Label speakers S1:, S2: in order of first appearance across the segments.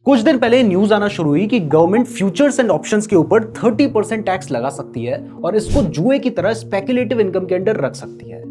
S1: कुछ दिन पहले न्यूज आना शुरू हुई कि गवर्नमेंट फ्यूचर्स एंड ऑप्शंस के ऊपर 30% टैक्स लगा सकती है और इसको जुए की तरह स्पेकुलेटिव इनकम के अंडर रख सकती है।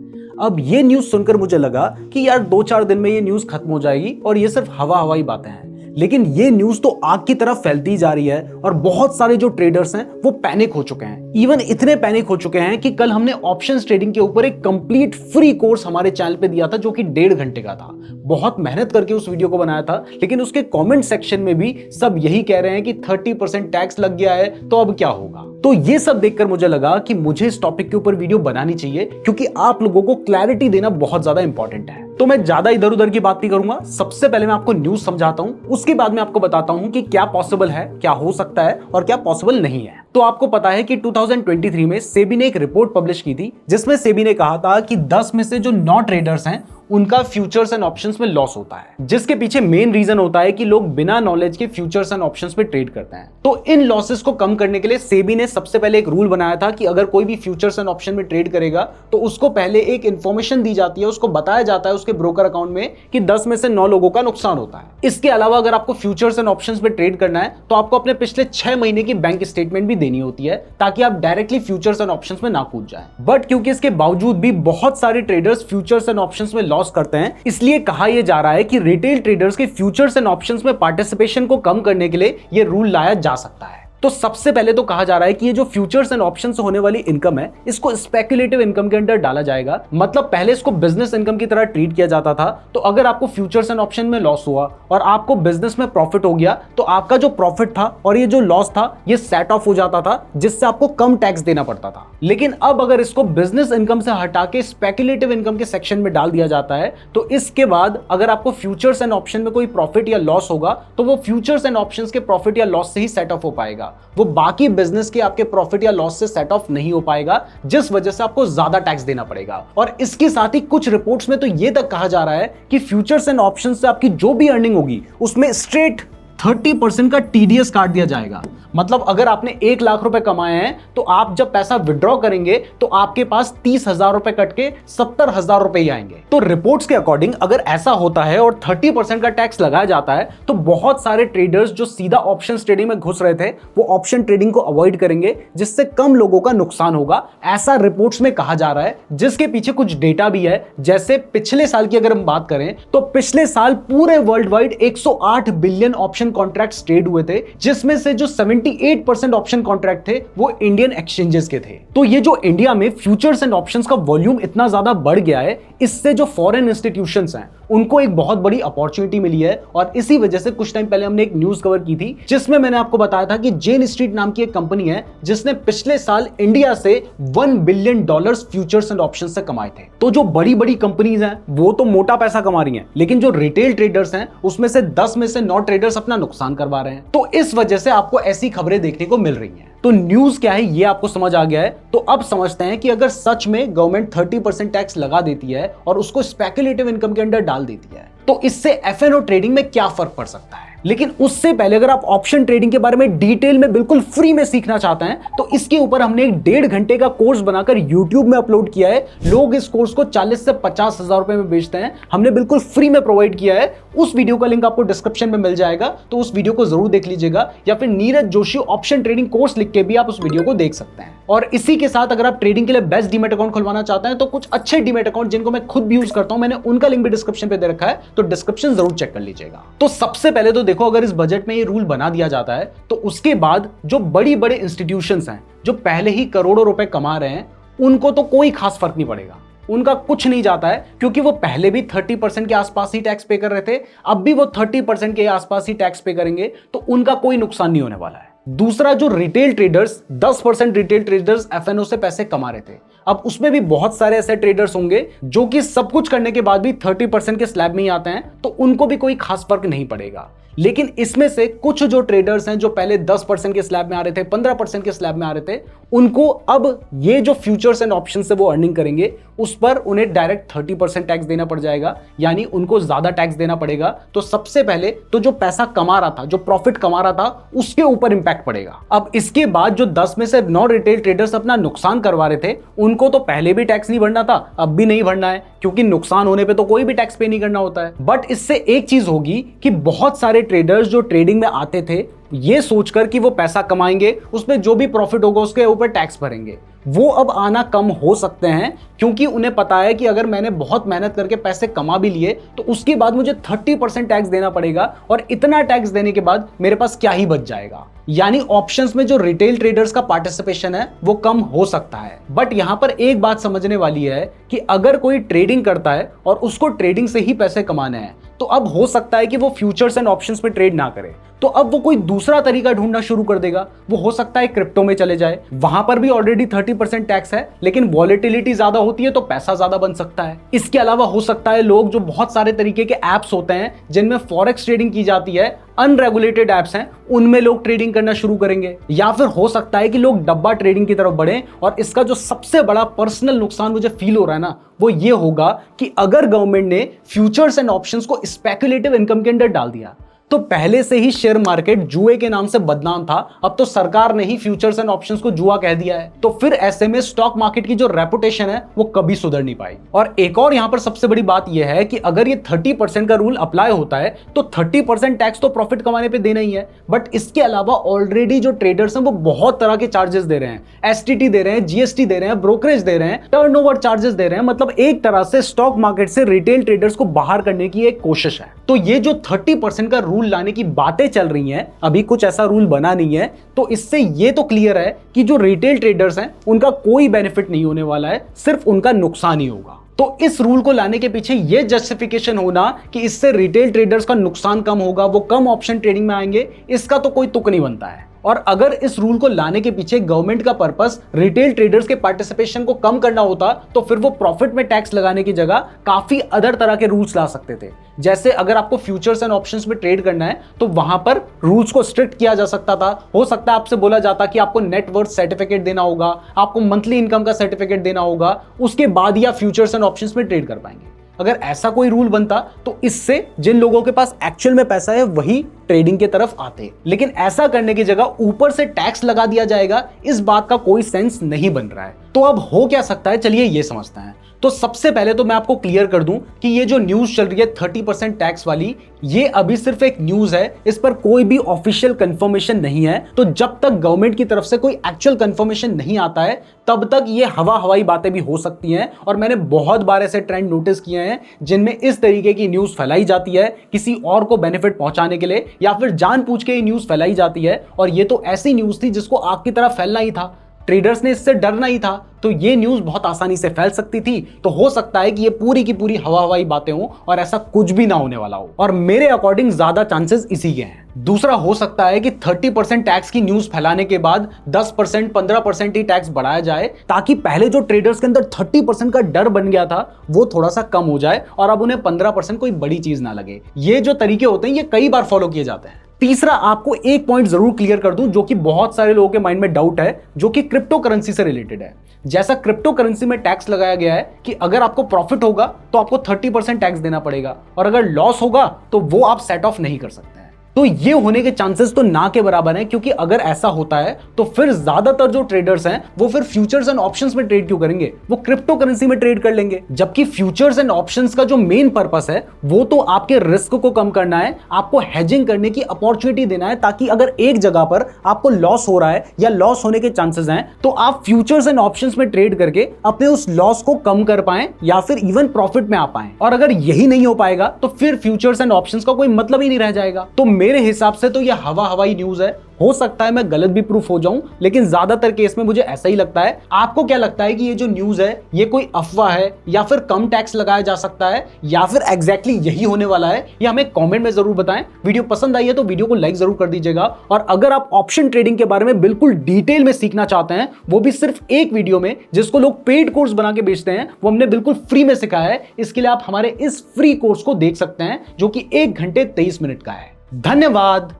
S1: अब ये न्यूज सुनकर मुझे लगा कि यार 2-4 दिन में ये न्यूज खत्म हो जाएगी और ये सिर्फ हवा बातें हैं, लेकिन ये न्यूज तो आग की तरफ फैलती जा रही है और बहुत सारे जो ट्रेडर्स हैं वो पैनिक हो चुके हैं। इवन इतने पैनिक हो चुके हैं कि कल हमने ऑप्शंस ट्रेडिंग के ऊपर एक कंप्लीट फ्री कोर्स हमारे चैनल पे दिया था जो कि 1.5 घंटे का था। बहुत मेहनत करके उस वीडियो को बनाया था, लेकिन उसके कमेंट सेक्शन में भी सब यही कह रहे हैं कि 30% टैक्स लग गया है तो अब क्या होगा। तो ये सब देखकर मुझे लगा कि मुझे इस टॉपिक के ऊपर वीडियो बनानी चाहिए क्योंकि आप लोगों को क्लैरिटी देना बहुत ज्यादा इंपॉर्टेंट है। तो मैं ज्यादा इधर उधर की बात नहीं करूंगा, सबसे पहले मैं आपको न्यूज समझाता हूं, उसके बाद मैं आपको बताता हूं कि क्या पॉसिबल है, क्या हो सकता है और क्या पॉसिबल नहीं है। तो आपको पता है कि 2023 में सेबी ने एक रिपोर्ट पब्लिश की थी जिसमें सेबी ने कहा था कि 10 में से जो 9 ट्रेडर्स हैं उनका फ्यूचर्स एंड ऑप्शंस में लॉस होता है, जिसके पीछे मेन रीजन होता है कि लोग बिना नॉलेज के फ्यूचर्स एंड ऑप्शंस पे ट्रेड करते हैं। तो इन लॉसेस को कम करने के लिए सेबी ने सबसे पहले एक रूल बनाया था कि अगर कोई भी फ्यूचर्स एंड ऑप्शन में ट्रेड करेगा तो उसको पहले एक इंफॉर्मेशन दी जाती है, उसको बताया जाता है उसके ब्रोकर अकाउंट में कि 10 में से 9 लोगों का नुकसान होता है। इसके अलावा अगर आपको फ्यूचर्स एंड ऑप्शंस में ट्रेड करना है तो आपको अपने पिछले 6 महीने की बैंक स्टेटमेंट भी देनी होती है ताकि आप डायरेक्टली फ्यूचर्स एंड ऑप्शंस में ना कूद जाएं। बट क्योंकि इसके बावजूद भी बहुत सारे ट्रेडर्स फ्यूचर्स एंड ऑप्शंस में लॉस करते हैं, इसलिए कहा यह जा रहा है कि रिटेल ट्रेडर्स के फ्यूचर्स एंड ऑप्शंस में पार्टिसिपेशन को कम करने के लिए यह रूल लाया जा सकता है। तो सबसे पहले तो कहा जा रहा है कि ये जो फ्यूचर्स एंड ऑप्शन से होने वाली इनकम है इसको स्पेकुलेटिव इनकम के अंडर डाला जाएगा। मतलब पहले इसको बिजनेस इनकम की तरह ट्रीट किया जाता था। तो अगर आपको फ्यूचर्स एंड ऑप्शन में लॉस हुआ और आपको बिजनेस में प्रॉफिट हो गया तो आपका जो प्रॉफिट था और ये जो लॉस था ये सेट ऑफ हो जाता था, जिससे आपको कम टैक्स देना पड़ता था। लेकिन अब अगर इसको बिजनेस इनकम से हटा के स्पेकुलेटिव इनकम के सेक्शन में डाल दिया जाता है तो इसके बाद अगर आपको फ्यूचर्स एंड ऑप्शन में कोई प्रॉफिट या लॉस होगा तो वो फ्यूचर्स एंड ऑप्शंस के प्रॉफिट या लॉस से ही सेट ऑफ हो पाएगा, वो बाकी बिजनेस के आपके प्रॉफिट या लॉस से सेट ऑफ नहीं हो पाएगा, जिस वजह से आपको ज्यादा टैक्स देना पड़ेगा। और इसके साथ ही कुछ रिपोर्ट्स में तो यह तक कहा जा रहा है कि फ्यूचर्स एंड ऑप्शंस से आपकी जो भी अर्निंग होगी उसमें स्ट्रेट 30% का टीडीएस काट दिया जाएगा। मतलब अगर आपने 1 लाख रुपए कमाए हैं तो आप जब पैसा विड्रॉ करेंगे तो आपके पास 30,000 रुपए कट के 70,000 रुपए ही आएंगे। तो रिपोर्ट्स के अकॉर्डिंग अगर ऐसा होता है और 30% का टैक्स लगाया जाता है तो बहुत सारे ट्रेडर्स जो सीधा ऑप्शन ट्रेडिंग में घुस रहे थे वो ऑप्शन ट्रेडिंग को अवॉइड करेंगे, जिससे कम लोगों का नुकसान होगा, ऐसा रिपोर्ट्स में कहा जा रहा है। जिसके पीछे कुछ डेटा भी है। जैसे पिछले साल की अगर हम बात करें तो पिछले साल पूरे world wide 108 billion option contracts trade हुए थे, जिसमें से जो 78% ऑप्शन कॉन्ट्रैक्ट थे वो इंडियन एक्सचेंजेस के थे। तो ये जो इंडिया में फ्यूचर्स एंड ऑप्शंस का वॉल्यूम इतना ज्यादा बढ़ गया है, इससे जो फॉरेन इंस्टीट्यूशंस हैं उनको एक बहुत बड़ी अपॉर्चुनिटी मिली है। और इसी वजह से कुछ टाइम पहले हमने एक न्यूज कवर की थी जिसमें मैंने आपको बताया था कि जेन स्ट्रीट नाम की एक कंपनी है जिसने पिछले साल इंडिया से $1 बिलियन फ्यूचर्स एंड ऑप्शंस से कमाए थे। तो जो बड़ी बड़ी कंपनीज हैं वो तो मोटा पैसा कमा रही हैं, लेकिन जो रिटेल ट्रेडर्स हैं उसमें से 10 में से 9 ट्रेडर्स अपना नुकसान करवा रहे हैं। तो इस वजह से आपको ऐसी खबरें देखने को मिल रही हैं। तो न्यूज क्या है ये आपको समझ आ गया है। तो अब समझते हैं कि अगर सच में गवर्नमेंट 30% टैक्स लगा देती है और उसको स्पेकुलेटिव इनकम के अंडर डाल देती है तो इससे एफएनओ ट्रेडिंग में क्या फर्क पड़ सकता है। लेकिन उससे पहले अगर आप ऑप्शन ट्रेडिंग के बारे में डिटेल में बिल्कुल फ्री में सीखना चाहते हैं तो इसके ऊपर हमने एक 1.5 घंटे का कोर्स बनाकर यूट्यूब में अपलोड किया है। लोग इस कोर्स को 40 से 50,000 रुपए में बेचते हैं, हमने बिल्कुल फ्री में प्रोवाइड किया है। उस वीडियो का लिंक आपको डिस्क्रिप्शन में मिल जाएगा, तो उस वीडियो को जरूर देख लीजिएगा, या फिर Neeraj Joshi option trading course लिख के भी आप उस वीडियो को देख सकते हैं। और इसी के साथ अगर आप ट्रेडिंग के लिए बेस्ट डीमैट अकाउंट खुलवाना चाहते हैं तो कुछ अच्छे डीमैट अकाउंट जिनको मैं खुद भी यूज करता हूं, मैंने उनका लिंक भी डिस्क्रिप्शन पे दे रखा है, तो डिस्क्रिप्शन जरूर चेक कर लीजिएगा। तो सबसे पहले तो देखो, अगर इस बजट में ये रूल बना दिया जाता है तो उसके बाद जो बड़ी बड़े इंस्टीट्यूशंस हैं जो पहले ही करोड़ों रुपए कमा रहे हैं उनको तो कोई खास फर्क नहीं पड़ेगा, उनका कुछ नहीं जाता है, क्योंकि वो पहले भी 30% के आसपास ही टैक्स पे कर रहे थे, अब भी वो 30% के आसपास ही टैक्स पे करेंगे, तो उनका कोई नुकसान नहीं होने वाला है। दूसरा, जो retail traders 10% retail traders F and O से पैसे कमा रहे थे, अब उसमें भी बहुत सारे ऐसे ट्रेडर्स होंगे जो कि सब कुछ करने के बाद भी 30% के स्लैब में ही आते हैं, तो उनको भी कोई खास फर्क नहीं पड़ेगा। लेकिन इसमें से कुछ जो ट्रेडर्स हैं जो पहले 10% के स्लैब में आ रहे थे, 15% के स्लैब में आ रहे थे, उनको अब ये जो फ्यूचर्स एंड ऑप्शन से वो अर्निंग करेंगे उस पर उन्हें डायरेक्ट 30% टैक्स देना पड़ जाएगा, यानी उनको ज्यादा टैक्स देना पड़ेगा। तो सबसे पहले तो जो पैसा कमा रहा था, जो प्रॉफिट कमा रहा था, उसके ऊपर इंपैक्ट पड़ेगा। अब इसके बाद जो 10 में से 9 रिटेल ट्रेडर्स अपना नुकसान करवा रहे थे उनको तो पहले भी टैक्स नहीं भरना था, अब भी नहीं भरना है, क्योंकि नुकसान होने पे तो कोई भी टैक्स पे नहीं करना होता है। बट इससे एक चीज होगी कि बहुत सारे ट्रेडर्स जो ट्रेडिंग में आते थे ये सोचकर कि वो पैसा कमाएंगे, उसमें जो भी प्रॉफिट होगा उसके ऊपर टैक्स भरेंगे, वो अब आना कम हो सकते हैं, क्योंकि उन्हें पता है कि अगर मैंने बहुत मेहनत करके पैसे कमा भी लिए तो उसके बाद मुझे 30% टैक्स देना पड़ेगा, और इतना टैक्स देने के बाद मेरे पास क्या ही बच जाएगा। यानी ऑप्शंस में जो रिटेल ट्रेडर्स का पार्टिसिपेशन है वो कम हो सकता है। बट यहां पर एक बात समझने वाली है कि अगर कोई ट्रेडिंग करता है और उसको ट्रेडिंग से ही पैसे कमाने हैं, तो अब हो सकता है कि वो फ्यूचर्स एंड ऑप्शंस पे ट्रेड ना करे, तो अब वो कोई दूसरा तरीका ढूंढना शुरू कर देगा। वो हो सकता है क्रिप्टो में चले जाए, वहां पर भी ऑलरेडी 30% टैक्स है, लेकिन वॉलेटिलिटी ज्यादा होती है तो पैसा ज्यादा बन सकता है। इसके अलावा हो सकता है लोग जो बहुत सारे तरीके के एप्स होते हैं जिनमें फॉरेक्स ट्रेडिंग की जाती है, अनरेगुलेटेड एप्स हैं, उनमें लोग ट्रेडिंग करना शुरू करेंगे। या फिर हो सकता है कि लोग डब्बा ट्रेडिंग की तरफ बढ़े, और इसका जो सबसे बड़ा पर्सनल नुकसान मुझे फील हो रहा है ना, वो ये होगा कि अगर गवर्नमेंट ने फ्यूचर्स एंड ऑप्शंस को स्पेकुलेटिव इनकम के अंदर डाल दिया, तो पहले से ही शेयर मार्केट जुए के नाम से बदनाम था, अब तो सरकार ने ही फ्यूचर्स एंड ऑप्शंस को जुआ कह दिया है, तो फिर ऐसे में स्टॉक मार्केट की जो रेपुटेशन है वो कभी सुधर नहीं पाई। और एक और यहां पर सबसे बड़ी बात यह है कि अगर ये 30% का रूल अप्लाई होता है तो 30% टैक्स तो प्रॉफिट कमाने पे देना ही है, बट इसके अलावा ऑलरेडी जो ट्रेडर्स हैं वो बहुत तरह के चार्जेस दे रहे हैं, एसटीटी दे रहे हैं, जीएसटी दे रहे हैं, ब्रोकरेज दे रहे हैं, टर्नओवर चार्जेस दे रहे हैं। मतलब एक तरह से स्टॉक मार्केट से रिटेल ट्रेडर्स को बाहर करने की एक कोशिश है। तो ये जो 30% का रूल लाने की बातें चल रही हैं, अभी कुछ ऐसा रूल बना नहीं है, तो इससे ये तो क्लियर है कि जो रिटेल ट्रेडर्स हैं उनका कोई बेनिफिट नहीं होने वाला है, सिर्फ उनका नुकसान ही होगा। तो इस रूल को लाने के पीछे ये जस्टिफिकेशन होना कि इससे रिटेल ट्रेडर्स का नुकसान कम होगा, वो कम ऑप्शन ट्रेडिंग में आएंगे, इसका तो कोई तुक नहीं बनता है। और अगर इस रूल को लाने के पीछे गवर्नमेंट का पर्पस रिटेल ट्रेडर्स के पार्टिसिपेशन को कम करना होता, तो फिर वो प्रॉफिट में टैक्स लगाने की जगह काफी अदर तरह के रूल्स ला सकते थे। जैसे अगर आपको फ्यूचर्स एंड ऑप्शंस में ट्रेड करना है तो वहां पर रूल्स को स्ट्रिक्ट किया जा सकता था। हो सकता है आपसे बोला जाता कि आपको नेटवर्थ सर्टिफिकेट देना होगा, आपको मंथली इनकम का सर्टिफिकेट देना होगा, उसके बाद ही आप फ्यूचर्स एंड ऑप्शंस में ट्रेड कर पाएंगे। अगर ऐसा कोई रूल बनता तो इससे जिन लोगों के पास एक्चुअल में पैसा है वही ट्रेडिंग की तरफ आते, लेकिन ऐसा करने की जगह ऊपर से टैक्स लगा दिया जाएगा, इस बात का कोई सेंस नहीं बन रहा है। तो अब हो क्या सकता है, चलिए ये समझते हैं। तो सबसे पहले तो मैं आपको क्लियर कर दूं कि ये जो न्यूज चल रही है 30% टैक्स वाली, ये अभी सिर्फ एक न्यूज है, इस पर कोई भी ऑफिशियल कंफर्मेशन नहीं है। तो जब तक गवर्नमेंट की तरफ से कोई एक्चुअल कंफर्मेशन नहीं आता है तब तक ये हवाई बातें भी हो सकती हैं। और मैंने बहुत बार ऐसे ट्रेंड नोटिस किए हैं जिनमें इस तरीके की न्यूज फैलाई जाती है किसी और को बेनिफिट पहुंचाने के लिए, या फिर जानबूझ के ये न्यूज फैलाई जाती है। और ये तो ऐसी न्यूज थी जिसको आग की तरह फैलना ही था, ट्रेडर्स ने इससे डरना ही था, तो ये न्यूज बहुत आसानी से फैल सकती थी। तो हो सकता है कि ये पूरी की पूरी हवाई बातें हो और ऐसा कुछ भी ना होने वाला हो, और मेरे अकॉर्डिंग ज्यादा चांसेस इसी के हैं। दूसरा हो सकता है कि 30% टैक्स की न्यूज फैलाने के बाद 10% 15% ही टैक्स बढ़ाया जाए, ताकि पहले जो ट्रेडर्स के अंदर 30% का डर बन गया था वो थोड़ा सा कम हो जाए और अब उन्हें 15% कोई बड़ी चीज ना लगे। ये जो तरीके होते हैं ये कई बार फॉलो किए जाते हैं। तीसरा, आपको एक पॉइंट जरूर क्लियर कर दूं जो कि बहुत सारे लोगों के माइंड में डाउट है, जो कि क्रिप्टो करेंसी से रिलेटेड है। जैसा क्रिप्टो करेंसी में टैक्स लगाया गया है कि अगर आपको प्रॉफिट होगा तो आपको 30% टैक्स देना पड़ेगा, और अगर लॉस होगा तो वो आप सेट ऑफ नहीं कर सकते हैं। तो ये होने के चांसेस तो ना के बराबर हैं, क्योंकि अगर ऐसा होता है तो फिर ज्यादातर जो ट्रेडर्स हैं वो फिर फ्यूचर्स एंड ऑप्शंस में ट्रेड क्यों करेंगे, वो क्रिप्टो करेंसी में ट्रेड कर लेंगे। जबकि फ्यूचर्स एंड ऑप्शंस का जो मेन पर्पस है वो तो आपके रिस्क को कम करना है, आपको हेजिंग करने की अपॉर्चुनिटी देना है, ताकि अगर एक जगह पर आपको लॉस हो रहा है या लॉस होने के चांसेस हैं तो आप फ्यूचर्स एंड ऑप्शंस में ट्रेड करके अपने उस लॉस को कम कर पाएं या फिर इवन प्रॉफिट में आ पाएं। और अगर यही नहीं हो पाएगा तो फिर फ्यूचर्स एंड ऑप्शंस का कोई मतलब ही नहीं रह जाएगा। तो मेरे हिसाब से तो यह हवाई न्यूज है। हो सकता है मैं गलत भी प्रूफ हो जाऊं, लेकिन ज्यादातर केस में मुझे ऐसा ही लगता है। आपको क्या लगता है कि ये जो न्यूज है ये कोई अफवाह है, या फिर कम टैक्स लगाया जा सकता है, या फिर एग्जैक्टली यही होने वाला है? ये हमें कमेंट में जरूर बताएं। वीडियो पसंद आई है तो वीडियो को लाइक जरूर कर दीजिएगा, और अगर आप ऑप्शन ट्रेडिंग के बारे में बिल्कुल डिटेल में सीखना चाहते हैं, वो भी सिर्फ एक वीडियो में, जिसको लोग पेड कोर्स बना के बेचते हैं, वो हमने बिल्कुल फ्री में सिखाया है। इसके लिए आप हमारे इस फ्री कोर्स को देख सकते हैं जो कि 1 घंटे 23 मिनट का है। धन्यवाद।